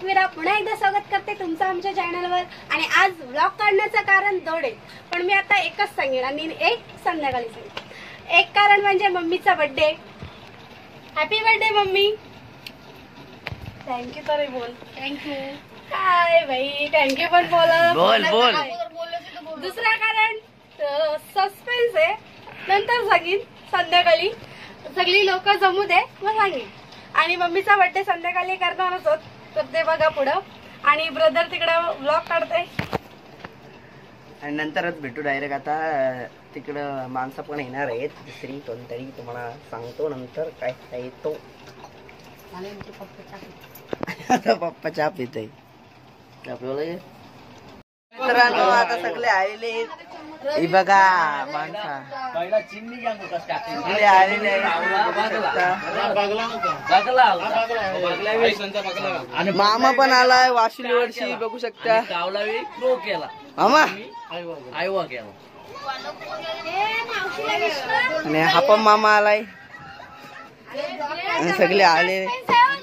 एकविरा पुन्हा एकदा स्वागत करते तुमचं आमच्या चॅनलवर। आणि आज व्लॉग काढण्याचं कारण दोन आहे, पण मी आता एकच सांगेन आणि एक संध्याकाळी सांगेन। एक कारण म्हणजे मम्मीचा birthday. Happy birthday mummy. Thank you तरी बोल। थँक्यू काय भाई, थँक्यू पण बोल। दुसरा कारण सस्पेन्स आहे, नंतर सांगेन संध्याकाळी। सगळी लोक जमू दे मग सांगेन। आणि मम्मीचा बर्थडे संध्याकाळी करणारच होत, तर ते बघा पुढं। आणि ब्रदर तिकडे व्लॉग काढताय आणि नंतरच भेटू डायरेक्ट। आता तिकडं माणसं पण येणार आहेत, दुसरी कोणतरी तुम्हाला सांगतो नंतर काय येतो। आता पप्पा चहा पितोय मित्रांनो। आता सगळे आलेले हे बघा, माणसा आलेले। मामा पण आलाय वाशिली वर्षी, बघू शकता। मामा आणि हा पण मामा आलाय आणि सगळे आले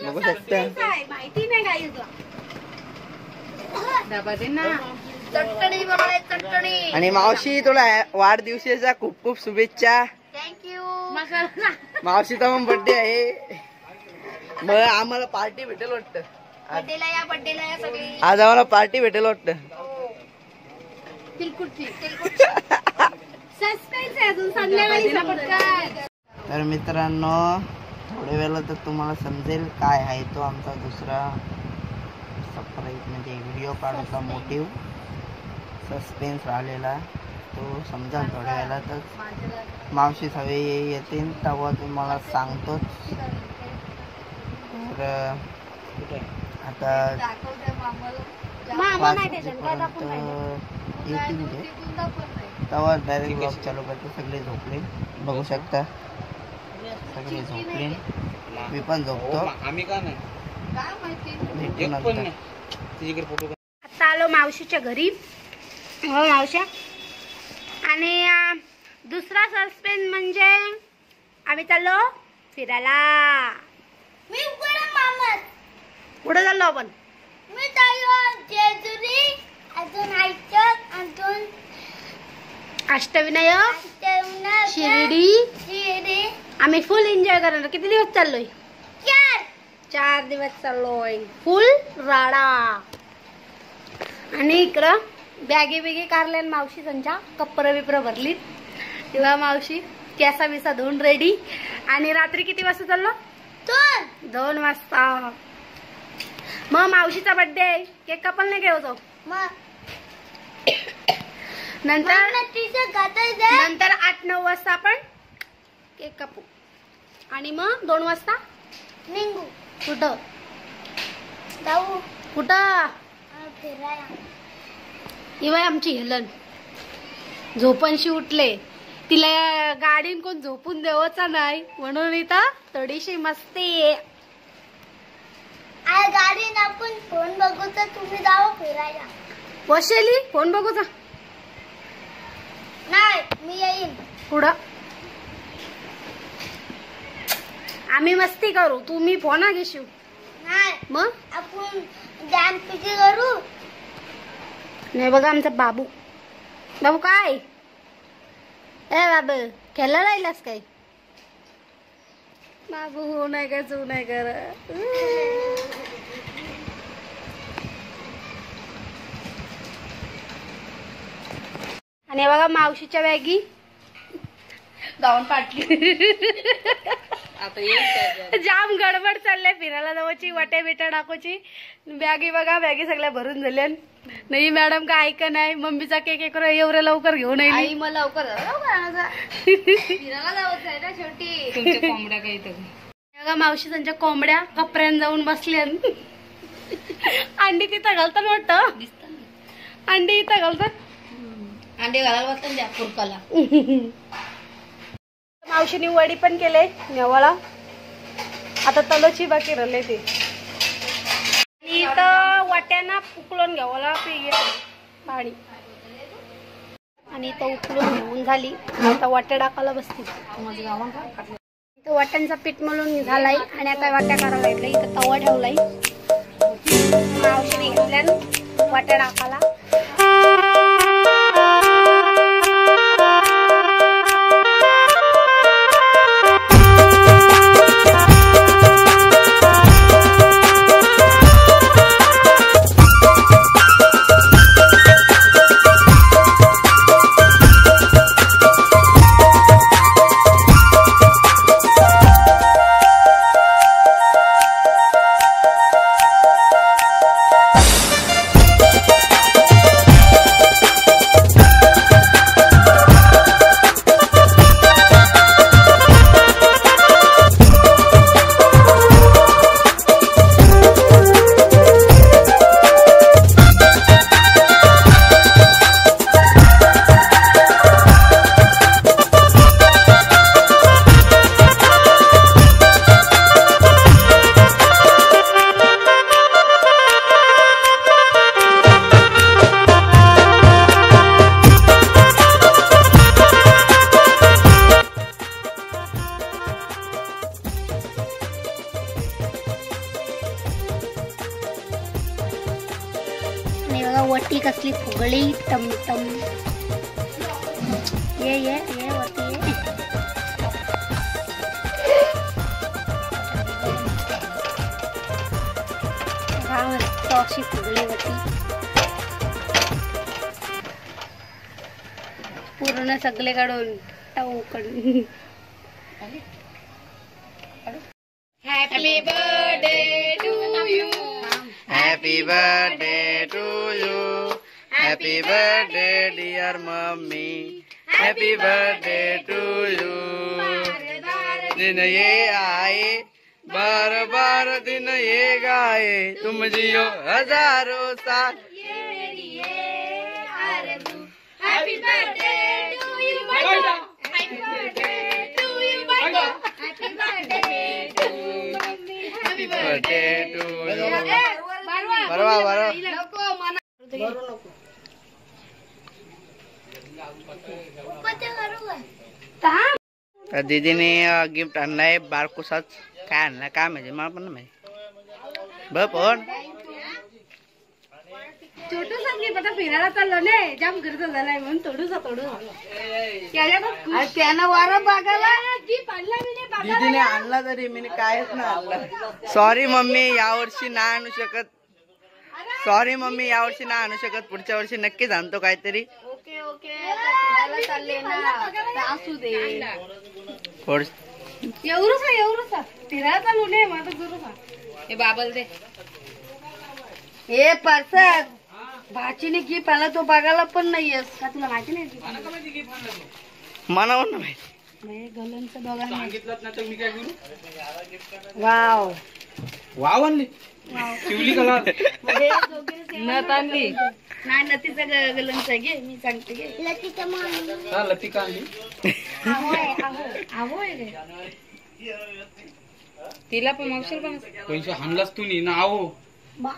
बघू शकता। माहिती नाही काय आणि मावशी तुला वाढदिवसाच्या खूप खूप शुभेच्छा। थँक्यू मावशीचा पण बर्थडे आहे, मग आम्हाला पार्टी भेटेल वाटतं। आज आम्हाला पार्टी भेटेल वाटतं। तर मित्रांनो, थोड्या वेळा तर तुम्हाला समजेल काय आहे तो आमचा दुसरा सरप्राईज, म्हणजे व्हिडिओ काढायचा मोटिव्ह। सस्पेन्स राहिलेला तो समजा थोड्या वेळेला। तर मावशी सगळे येतील तेव्हा तुम्हाला सांगतोच। तर आता 5 वाजेपर्यंत येतील ते, तेव्हा डायरेक्ट ब्लॉग चालू करतो। सगळे झोपले बघू शकता, सगळे झोपले, मी पण झोपतो। आता आलो मावशीच्या घरी। हो मावश्या। आणि दुसरा सस्पेन्स म्हणजे आम्ही चाललो फिरायला। कुठे चाललो आपण? अष्टविनायक, शिर्डी। आम्ही फुल एन्जॉय करणार। किती दिवस चाललोय? 4 दिवस चाललोय, फुल राडा। आणि इकडं बॅगे बिगे कारल्या मावशी, त्यांच्या कपडे बिपर भरलीत। तेव्हा मावशी केसा बिसा धुवून रेडी। आणि रात्री किती वाजता चाललो? 2 वाजता। मग मावशीचा बर्थडे आहे, केक कापायला नाही घेऊ नंतर 8-9 वाजता आपण केक कापू। आणि मग 2 वाजता निघू। कुठं जाऊ? कुठं? इवाय आमची हेलन झोपणशी उठले, तिला गाडीन कोण झोपून देवाचा नाही, म्हणून इथं थोडीशी मस्ती। गाडीन आपण फोन बघू तर तुम्ही जाओ फिरायला। वशेली फोन बघूचा नाही, मी येईन। पुढं आम्ही मस्ती करू, तुम्ही फोन घेशील नाही। मग आपण डान्स पिटी करू। नाही बघा आमचा बाबू। बाबू काय? ए बाबू खेळायला राहिलास काय? बाबू हो नाही का चू नाही कर। आणि बघा मावशीच्या बॅगी गाऊन पाटली। आता जाम गडबड चाललंय, फिरायला जावाची, वाटे बिटा टाकायची। बॅगी बघा, बॅगी सगळ्या भरून झाल्या। नाही मॅडम काय ऐक नाही, मम्मीचा केक एवढ्या लवकर घेऊन येईल। मग लवकर फिरायला जावंच आहे ना शेवटी। तुमच्या कोंबड्या काही बघा मावशी त्यांच्या कोंबड्या कपड्यान जाऊन बसल्या। अंडी तिथं घालतात वाटतं, अंडी इथं घालतात। अंडे घालायला बसतात त्या पुरकाला। मावशीने वडी पण केले नेवाळा, आता तलोची बाकी राहिले ते। इथं वाट्याना उकळून घ्यावाला पाणी, आणि इथं उकळून घेऊन झाली, आता वाट्या टाकायला बसतील। इथं वाट्यांचा पीठ मळून झालाय आणि आता वाट्या करायला लागलाय। इथं तवा ठेवलाय। मावशीने घेतल्या वाटा टाकाला. वटी कसली फुगळी टमटम. ये वटी अशी फुगळी वटी पूर्ण सगळे काढून टाऊकडून. Happy birthday to you. Happy birthday to you. Happy birthday dear mummy. Happy birthday to you. दिन ये आए बार बार दिन ये गाए तुम जियो हजारों साल. Happy birthday to you, Baba. Happy birthday to you, Baba. Happy birthday to mummy. Happy birthday to you. बरोबर तर दीदीने गिफ्ट आणलाय बारकोसाच. काय आणलाय काय माहिती मला पण नाही माहिती. बर पण छोटूसा गिफ्ट आता फिरायला चाललो ने जाम गर्द झालाय म्हणून थोडूसा त्यानं वारा बघायला गिफ्ट आणला मी नाही. दीदीने आणला तरी मी कायच नाही आणलं. सॉरी मम्मी यावर्षी नाही आणू शकत. सॉरी मम्मी यावर्षी नाही आणू शकत. पुढच्या वर्षी नक्कीच आणतो काहीतरी. ओके चालले ना असू दे. एवढूसा फिरायला चालू ने माझं गुरुसा. हे बाबल दे. हे परसाद भाचीने गिफ्ट आला तो बघायला पण नाहीयेस का तुला माहिती नाही. मनावर ना माहिती गलनचं दोघांना सांगितलं ना तर मी काय करू. वाव वाव आणली शिवली कलर नथ आणली नाही. नतीचं गलनचं घे मी सांगते घे. लतिका आणली. तिला पण मावशील पण पैसे हाणलास तू नी ना.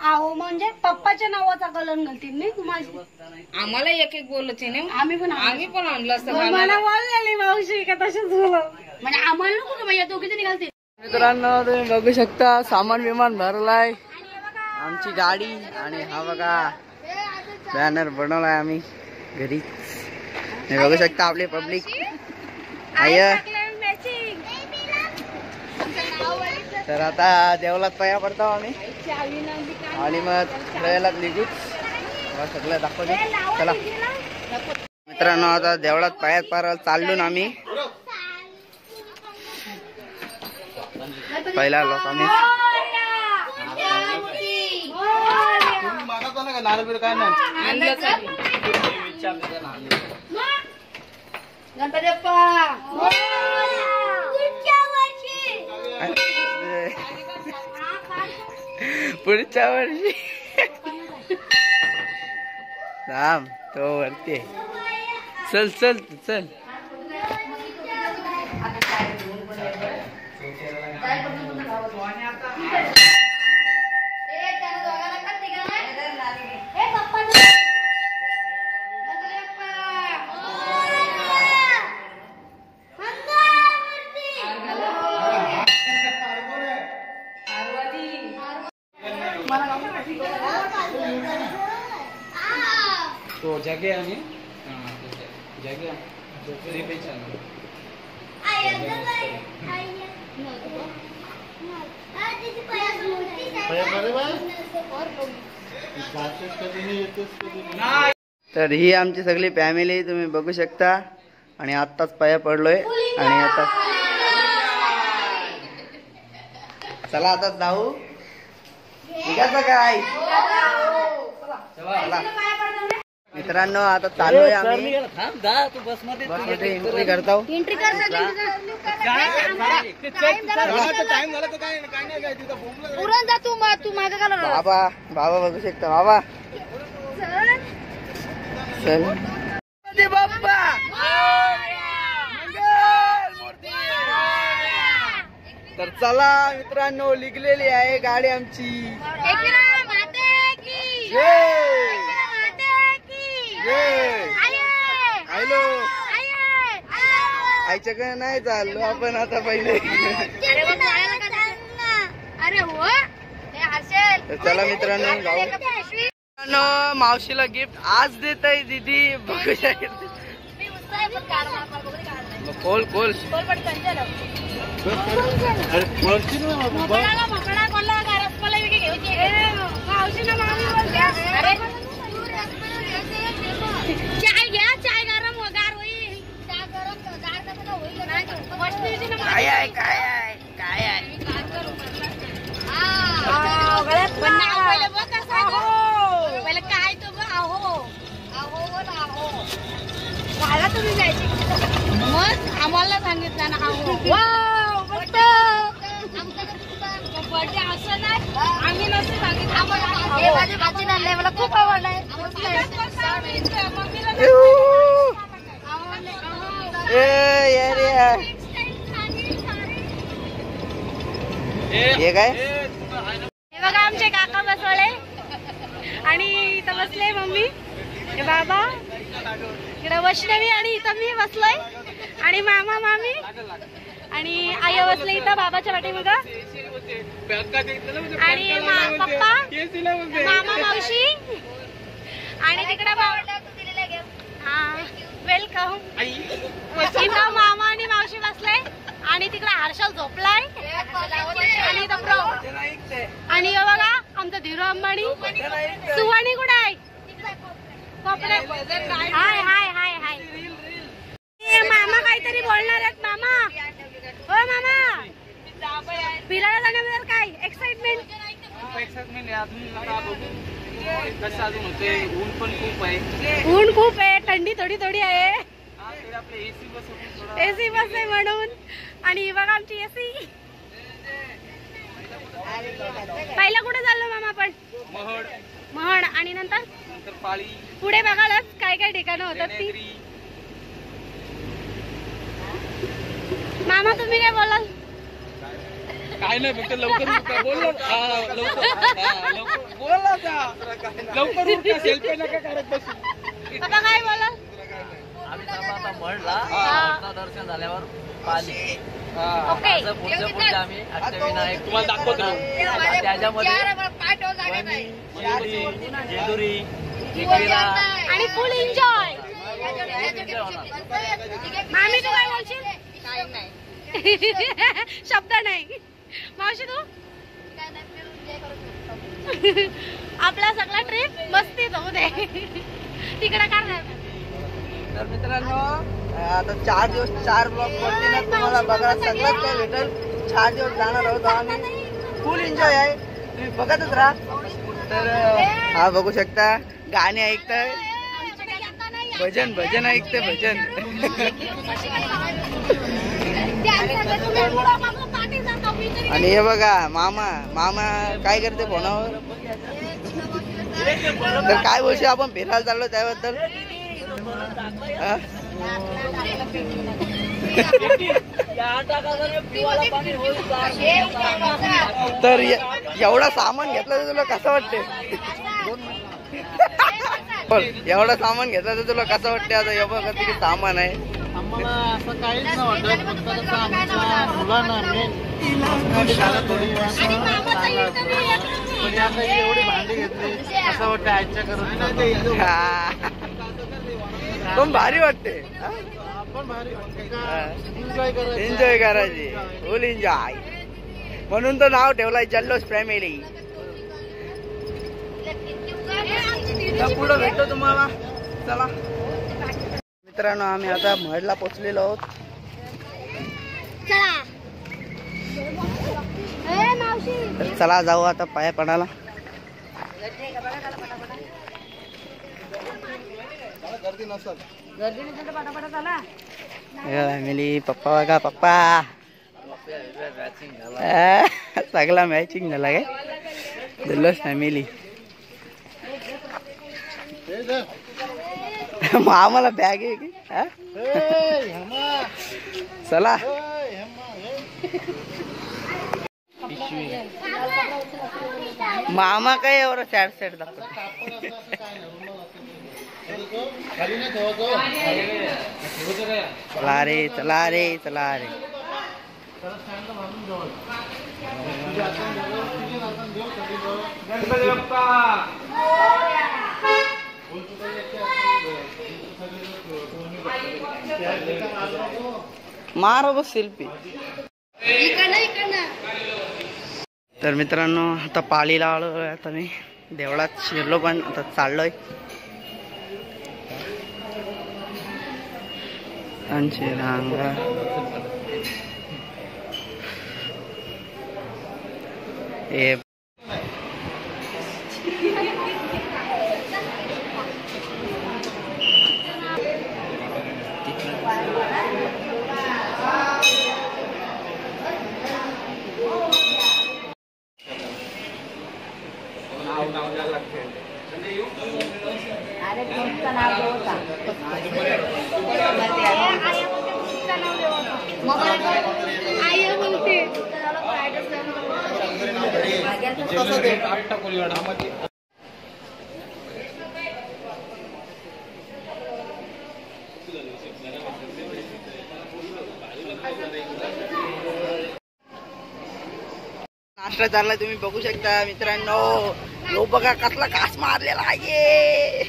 आहो म्हणजे पप्पाच्या नावाचा गलन घालतील नाही तुम्हाला. आम्हाला एक एक बोलत नाही. आम्ही पण आणलं असतं. मला बोललेली मावशी का तसंच झालं म्हणजे आम्हाला नको का दोघी जणी घालते. मित्रांनो तुम्ही बघू शकता सामान विमान भरलाय. आमची गाडी आणि हा बघा बॅनर बनवलाय आम्ही घरीच. बघू शकता आपली पब्लिक. तर आता देवलात पाया पडतो आम्ही आणि मग खेळायलाच निघूच. सगळं दाखवते चला मित्रांनो. आता देवळात पायात पार चाललो ना आम्ही. पहिला लोक आम्ही काय नाही. गणपती बाप्पा पुढच्या वर्षी थांब तो वरती. चल चल चल. जगे आणि जगे तर ही आमची सगळी फॅमिली तुम्ही बघू शकता आणि आत्ताच पाया पडलोय आणि आता चला आता जाऊ निघायचं काय मित्रांनो आता चालू आहे आम्ही बसमध्ये एंट्री करतो बाबा बाबा बघू शकता बाबा चल बाप्पा तर चला मित्रांनो निघलेली आहे गाडी आमची हॅलो आईच्याकडे नाही चाललो आपण आता पहिले चला मित्रांनो जाऊ मावशीला गिफ्ट आज देत आहे दीदी बघू शकत खोल खोल चाय घ्या चाय गरम गार होईल काय आहे काय आहे काय आहे पहिले काय तो आहो आहो मला तुम्ही जायची मग आम्हाला सांगितलं ना आहो बर्थडे असं नाही आम्ही नसं सांगितलं माझी भाजी आणलंय मला खूप आवडलाय हे काय हे बघा आमचे काका बसवले आणि इथं बसले मम्मी हे बाबा इकडे वैष्णवी आणि इथं मी बसलोय आणि मामा मामी आणि आई बसले इथं बाबाच्या पाठीमाग आणि पप्पा मामा मावशी आणि तिकडे वेलकम इथं मामा आणि मावशी बसले आणि तिकडे हर्षल झोपलाय आणि आणि हे बघा आमचा धीरू अंबानी सुवाणी कुठे आहे हाय हाय हाय हाय मामा काहीतरी बोलणार आहेत मामा हो मामा फिरायला जाण्याबद्दल काय एक्साइटमेंट कसं अजून होते ऊन पण खूप आहे ऊन खूप आहे थंडी थोडी थोडी आहे एसी बस आहे म्हणून आणि बघा आमची एसी पहिला कुठे चाललो मामा आपण महड आणि नंतर पाळी पुढे बघायलाच काय काय ठिकाणं होतात ती मामा तुम्ही काय बोलाल काय नाही फक्त लवकर बोल लवकर सेल्फी नका करत बसू बाबा काय बोलाल म्हणला दर्शन झाल्यावर पाली ओके आम्ही अष्टविनायक तुम्हाला दाखवतो त्याच्यामध्ये जेजुरी आणि फुल एन्जॉय मामी तू काय बोलशील शब्द नाही मावशी तू आपला सगळा ट्रिप मस्तीत होऊ दे तिकडे करणार तर मित्रांनो आता 4 दिवस 4 ब्लॉग वरती ना तुम्हाला बघा सगळंच काही भेटेल 4 दिवस जाणार आहोत आम्ही फुल एन्जॉय आहे तुम्ही बघतच राहा तर हा बघू शकता गाणे ऐकताय भजन भजन ऐकते भजन आणि हे बघा मामा मामा काय करते फोनावर तर काय बोलशील आपण फिरायला चाललो त्याबद्दल तर एवढा सामान घेतलं तर तुला कसं वाटते एवढं सामान घेतलं तर तुला कसं वाटते आता हे बघा किती सामान आहे आम्हाला असं काहीच नाही वाटत फक्त कसं आमच्या मुलांना पण आता एवढी भांडी घेतली असं वाटतं आजच्या करून पण भारी वाटते. पण भारी एन्जॉय करायचं. एन्जॉय करायची, फुल एन्जॉय. म्हणून तर नाव ठेवलंय जल्लोष फॅमिली. पुढं भेटतो तुम्हाला. चला मित्रांनो, आम्ही आता महडला पोहोचलेलो आहोत. तर चला जाऊ आता पाया पडायला. गर्दी नसत. फॅमिली, पप्पा बघा, पप्पा सगळा मॅचिंग झाला काय. जल्लोष फॅमिली. आम्हाला बॅग आहे की. चला मामा काय एवढं सॅड सॅड दाखवतो. चला रे, चला रे, चला रे. मारो बस सेल्फी. तर मित्रांनो, आता पालीला आलोय. आता मी देवळात शिरलो, पण आता चाललोय. रांगा हे नाश्ता चाललाय, तुम्ही बघू शकता मित्रांनो. यो बघा कसला घास मारलेला आहे.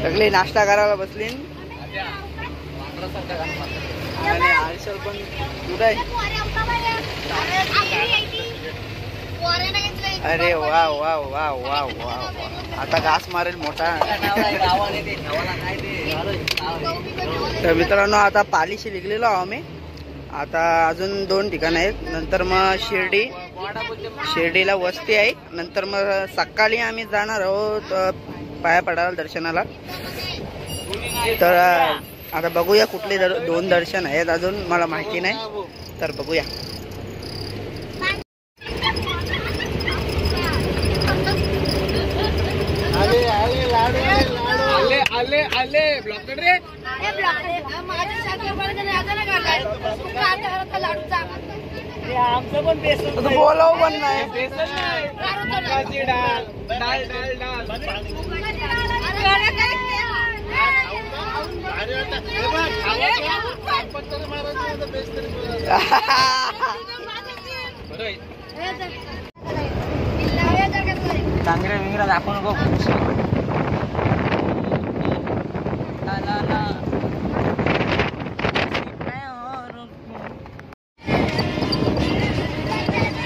सगळे नाश्ता करायला बसले. आणि आरशल पण कुठं आहे. अरे वा वा वा वा वा. आता घास मारेल मोठा. तर मित्रांनो, आता पालीशी निघलेलो आहो आम्ही. आता अजून 2 ठिकाण आहेत. नंतर मग शिर्डीला वस्ती आहे. नंतर मग सकाळी आम्ही जाणार आहोत पाया पडायला दर्शनाला. तर आता बघूया कुठले 2 दर्शन आहेत अजून मला माहिती नाही. तर बघूया. आले आले ब्लॉकेड रे. आमचं पण बेसन बोलाव पण नाही. डाल डाल डाल चांगल्या विंगरा दाखवू नको.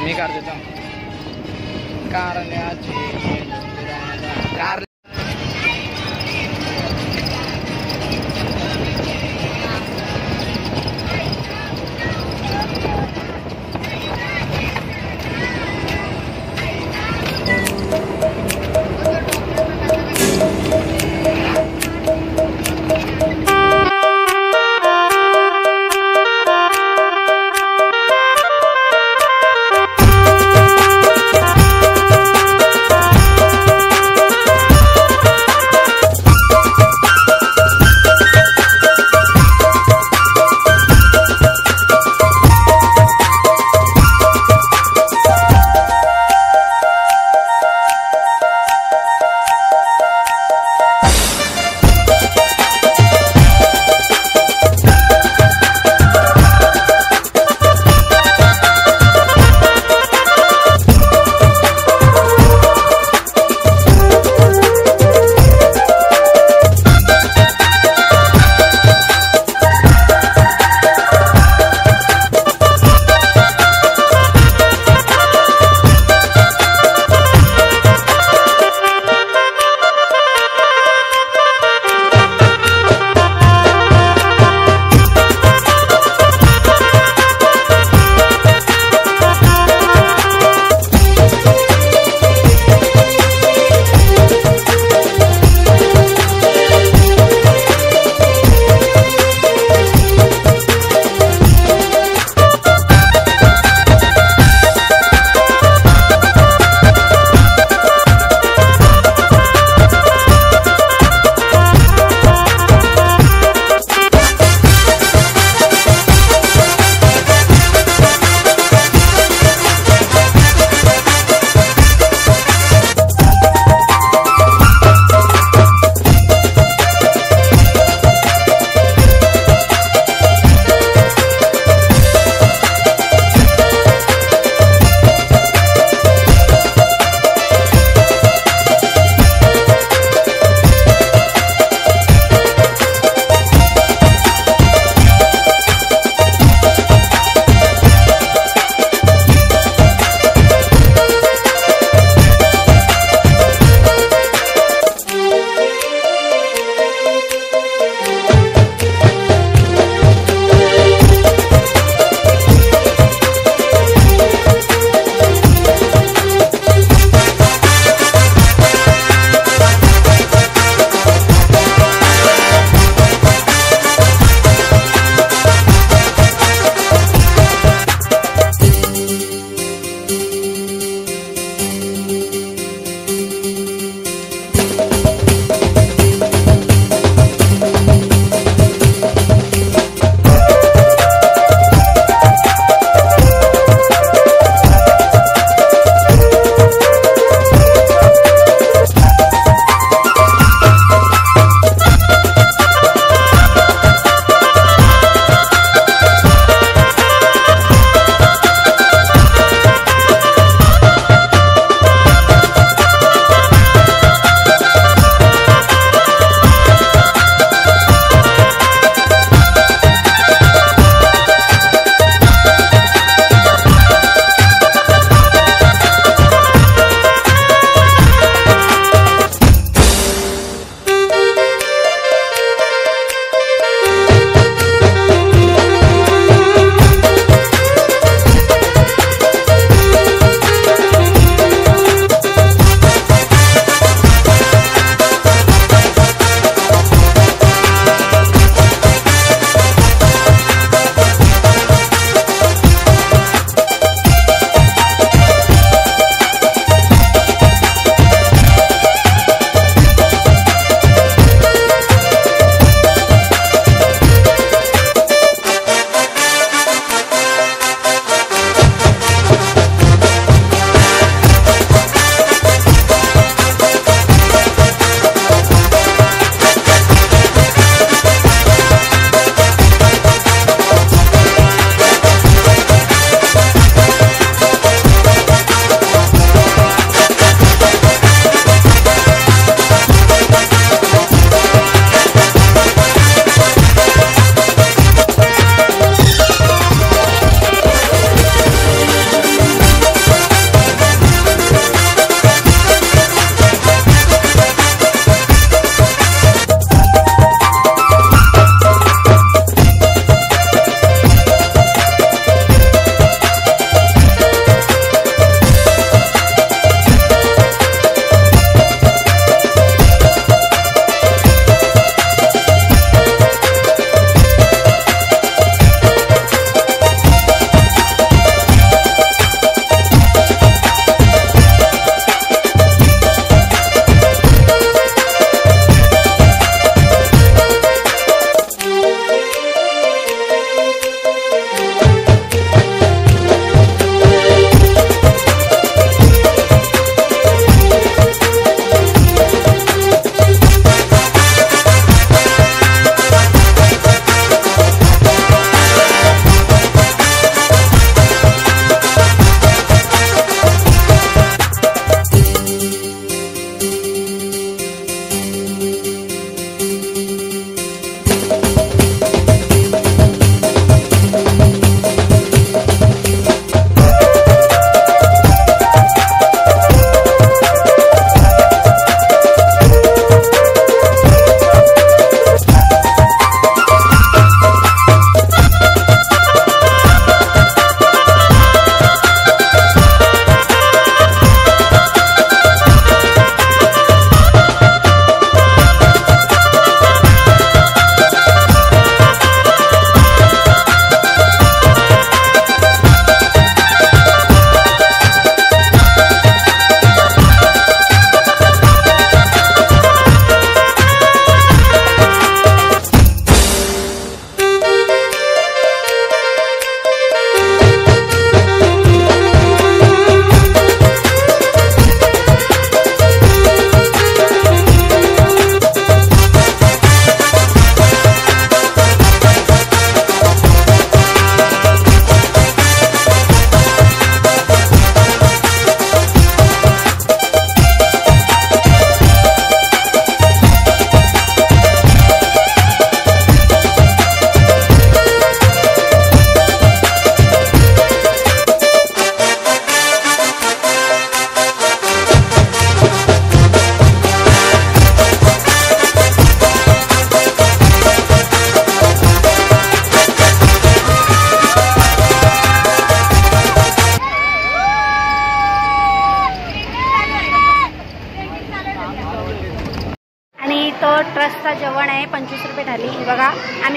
मी कार देतो. कार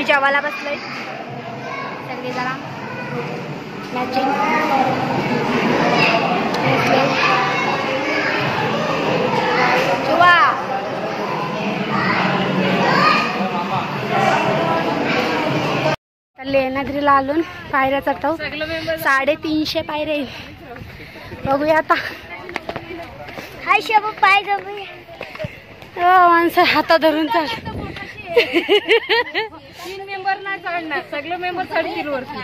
आम्ही जेवायला बसलोय सगळे जरा मॅचिंग लेण्याद्रीला आलून पायऱ्या चढतो 350 पायरे बघूया आता. हाय शबू पाय माणसं हाता धरून चढ 3 मेंबर नाही चढणार सगळे मेंबर चढतील वरती.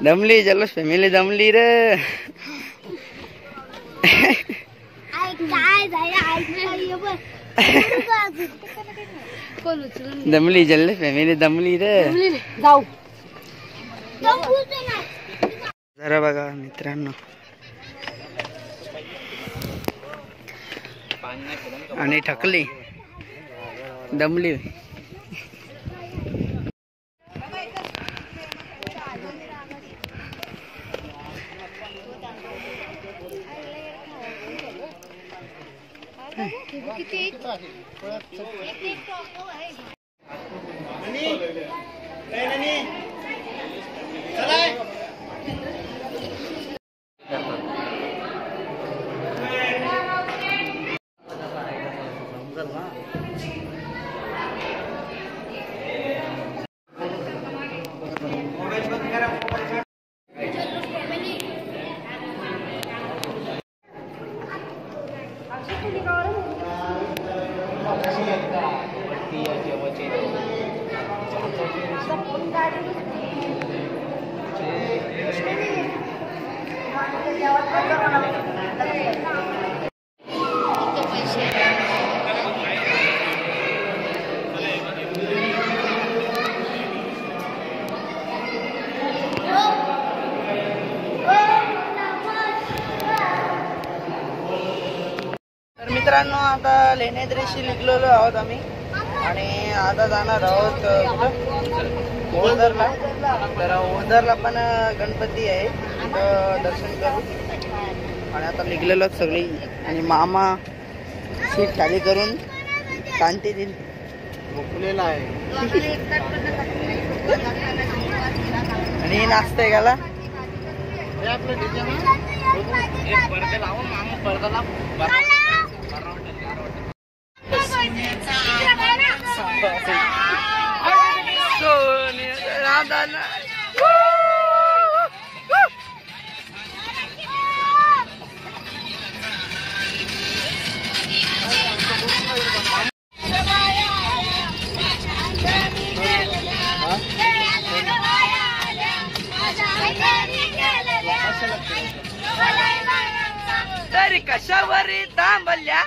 दमली जल्लोष फॅमिली दमली रे. दमली जल्लोष फॅमिली दमली रे. जाऊ जरा बघा मित्रांनो आणि थकली दमली. मित्रांनो आता लेण्याद्रीशी निघलेलो आहोत आम्ही आणि आता जाणार आहोत ओझरला. तर ओझरला पण गणपती आहे तिथं दर्शन करू आणि आता निघलेलो सगळी. आणि मामा सीट खाली करून कांती दिली भोकलेला आहे आणि नाचतंय गाला. तरी कशावरी थांबल्या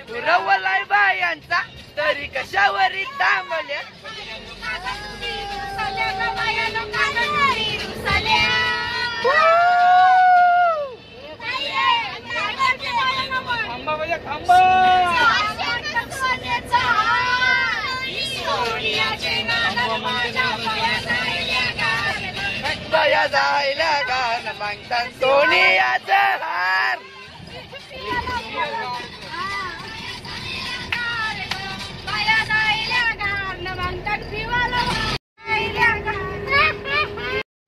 पुरवलाय बायांचा. तरी कशावरी थांबल्या बया जायला गाण मागतात सोनियाचा हार.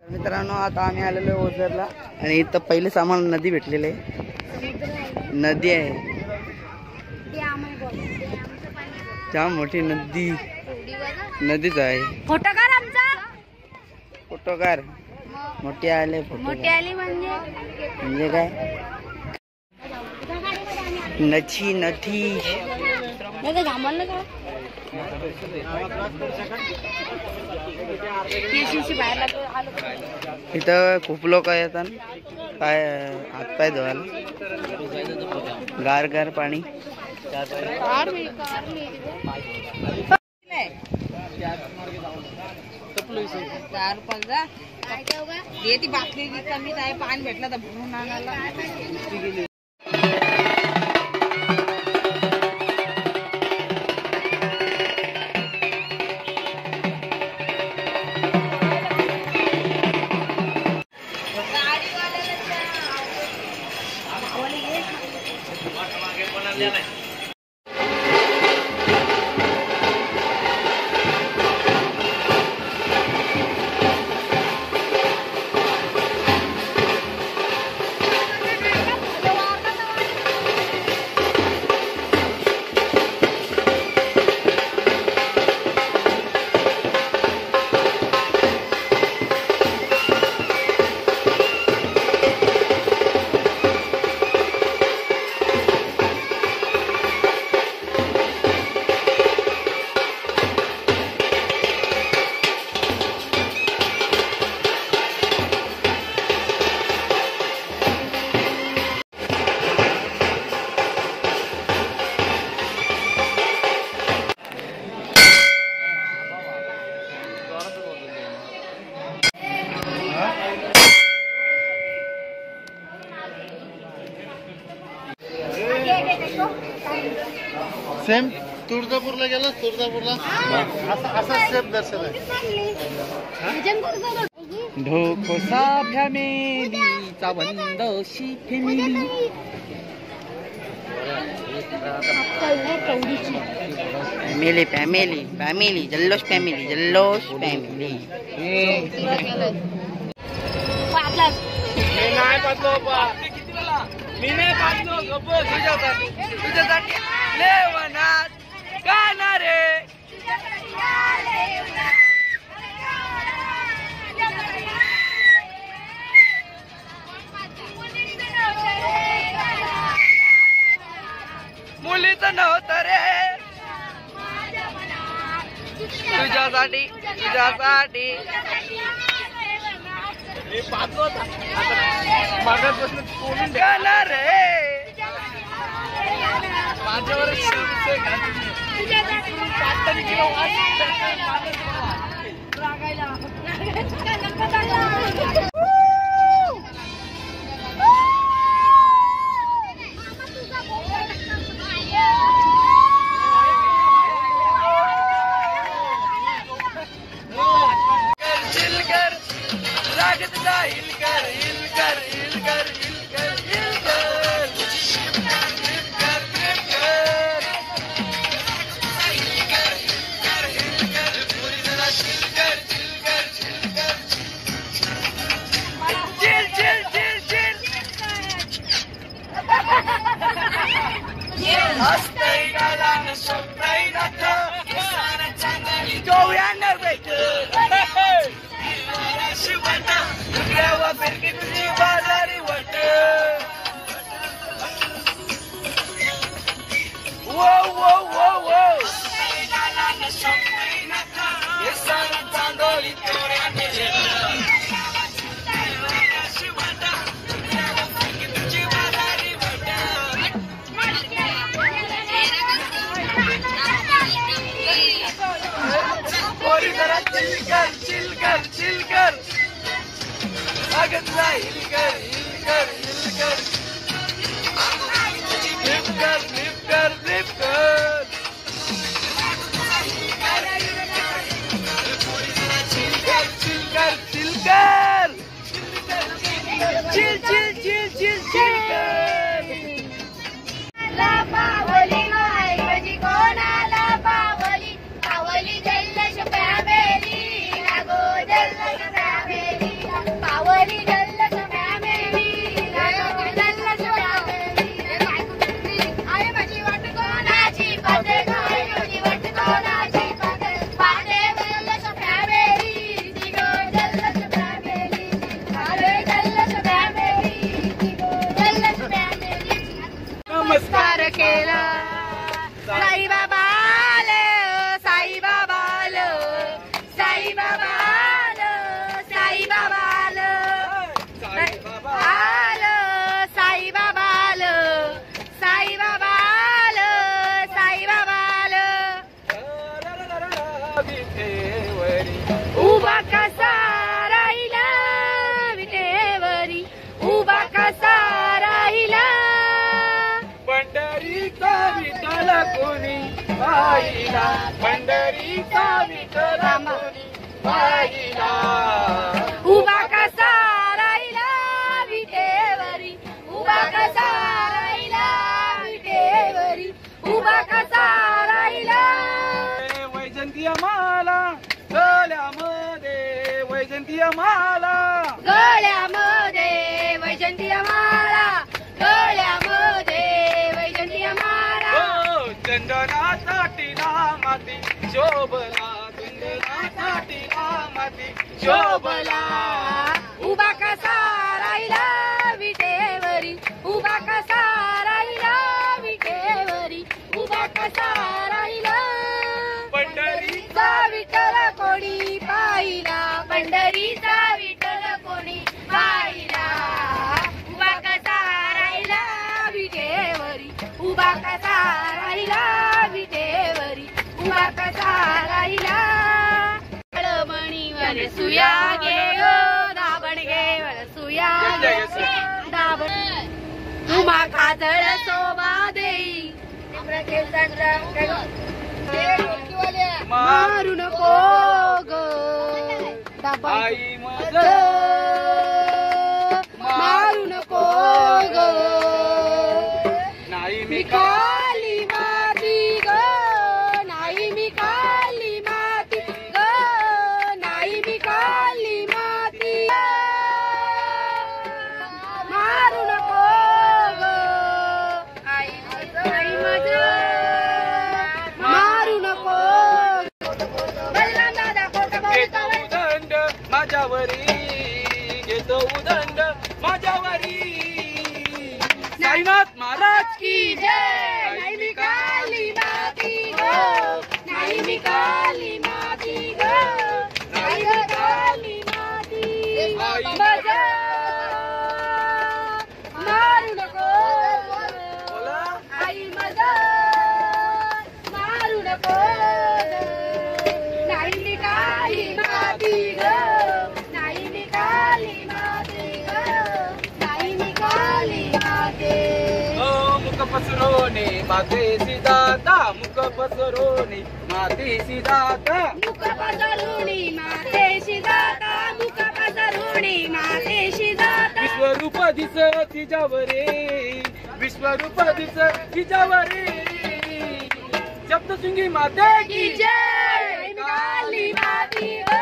मित्रांनो आता आम्ही आलेलो ओझरला आणि इथं पहिलेच आम्हाला नदी भेटलेली आहे. नदी आहे जाम मोठी नदी. नदीच आहे. फोटोकार आमचा फोटोकार मोठी आले. मोठी आली म्हणजे काय नची नथी घामल का इथं खूप लोक येतात पाय हातपाय धुवायला. गार गार पाणी. ती बाटली कमीच आहे पाणी भेटलं तर भरून आणायला. सेम तुळजापूरला गेला तुळजापूरला असं सेम दर्शन आहे. ढोकोसा फॅमिलीचा बंदशी फॅमिली. फॅमिली फॅमिली फॅमिली जल्लोष फॅमिली जल्लोष फॅमिली. मी नाही पाहतो गप्प तुझ्यासाठी लेवनात गाणार रे. मुलीचं नव्हतं रे तुझ्यासाठी तुझ्यासाठी. गाणार रे माझ्यावर उभा कसा राहिला विटेवरी उभा कसा राहिला पंढरीचा विठ्ठल कोणी पाहिला पंढरीचा विठ्ठल कोणी पाहिला उभा कसा राहिला विटेवरी उभा कसा राहिला विटेवरी उभा कसा राहिला वैजंती आम्हाला गळ्यामध्ये वैजंती आम्हाला गळ्यामध्ये वैजंती आम्हाला गळ्यामध्ये वैजंती आम्हाला चंदनासाठी नामाती शोभला चंदनासाठी नामाती शोभला उभा कसा राहिला विटेवरी उभा कसा राहिला विटेवरी उभा कसा राहिला पंढरीचा विठ्ठल कोणी पाहिला पंढरीचा विठ्ठल कोणी पाहिला उभा कसा राहिला विटेवरी उभा कसा राहिला विटेवरी उभा कसा राहिला मणीवर सुया गे गो दाबण गे वर सुया दाबण उमा काजळ शोभा देई केस दांडा मारू नको ग आई मज मारू नको ग नाही मी मी काली माती ग नाही मी काली माती ग नाही मी काली माती मारू नको ग आई माझं मारू नको बलराम दादा खोटं घेतो बोलतो उदंड माझ्यावरी घेतो उदंड माझ्यावरी साईनाथ महाराज की जय नाही मी काली माती ग नाही मी काली माती ग नाही मी काली माती माझं मारू नको बोला आई माझं मारू नको नाही मी काली माती ग नाही मी काली माती ग नाही मी काली माती ओ मुख पसरोने मातेसी दाता मुख पसरोने मातेसी दाता मुख पसरुणी मातेशी जाता मुख पसरुणी मातेशी जाता विश्वरूप दिस तिच्यावरे विश्वरूप दिस तिच्यावरे सप्तशृंगी माते की जय मी काली माती ओ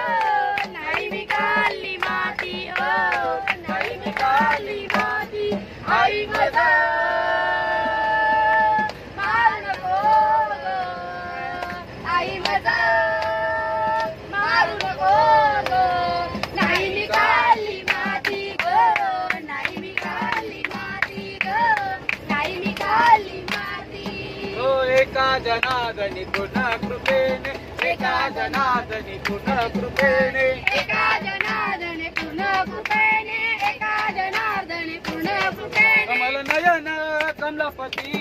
नाही मी काली माती ओ नाही मी काली माती आई माझा मारू नको ग आई माझा मारू नको ग नाही मी काली माती ग नाही मी काली माती ग नाही मी काली माती ओ एका जनार्दनी पूर्ण कृपेने एका जनार्दनी पूर्ण कृपेने एका जनार्दने पूर्ण कृपेने एका जनार्दने पूर्ण कृपेने कमल नयन कमलापती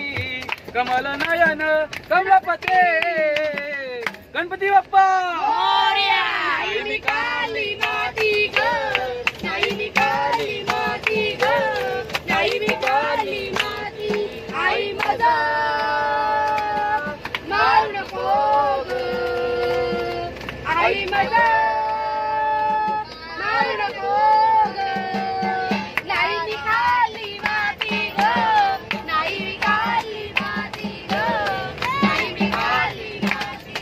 कमल नयन कमलापते गणपती बाप्पा मोरया आई मी काली माती ग नाही मी काली माती ग नाही मी काली माती आई माझा मारू नको ग आई माझा मारू नको ग नाही मी काली माती ग नाही मी काली माती ग नाही मी काली माती.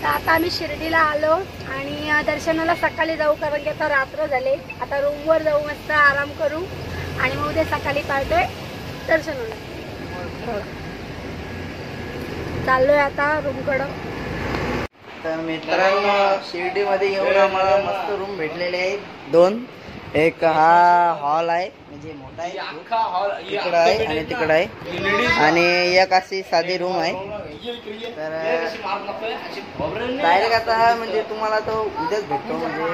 तर आता आम्ही शिर्डीला आलो आणि दर्शनाला सकाळी जाऊ कारण की आता रात्र झाले. आता रूमवर जाऊ मस्त आराम करू आणि मग उद्या सकाळी पाळतोय दर्शनाला. चाललोय आता रूमकडं. तर मित्रांनो शिर्डीमध्ये येऊन आम्हाला मस्त रूम भेटलेले आहेत दोन. एक हा हॉल आहे म्हणजे मोठा आहे तिकडं आहे आणि तिकडं आहे आणि एक अशी साधी रूम आहे. तर डायरेक्ट आता म्हणजे तुम्हाला तो उद्याच भेटतो म्हणजे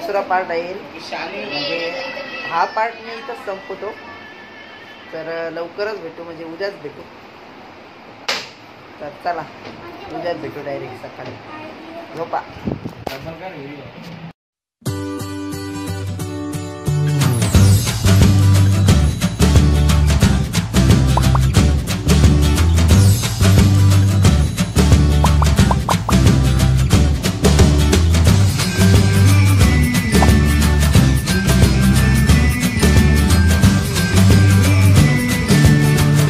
दुसरा पार्ट येईल म्हणजे हा पार्ट मी इथंच संपवतो. तर लवकरच भेटू म्हणजे उद्याच भेटू. तर चला उद्याच भेटू डायरेक्ट सकाळी. झोपा.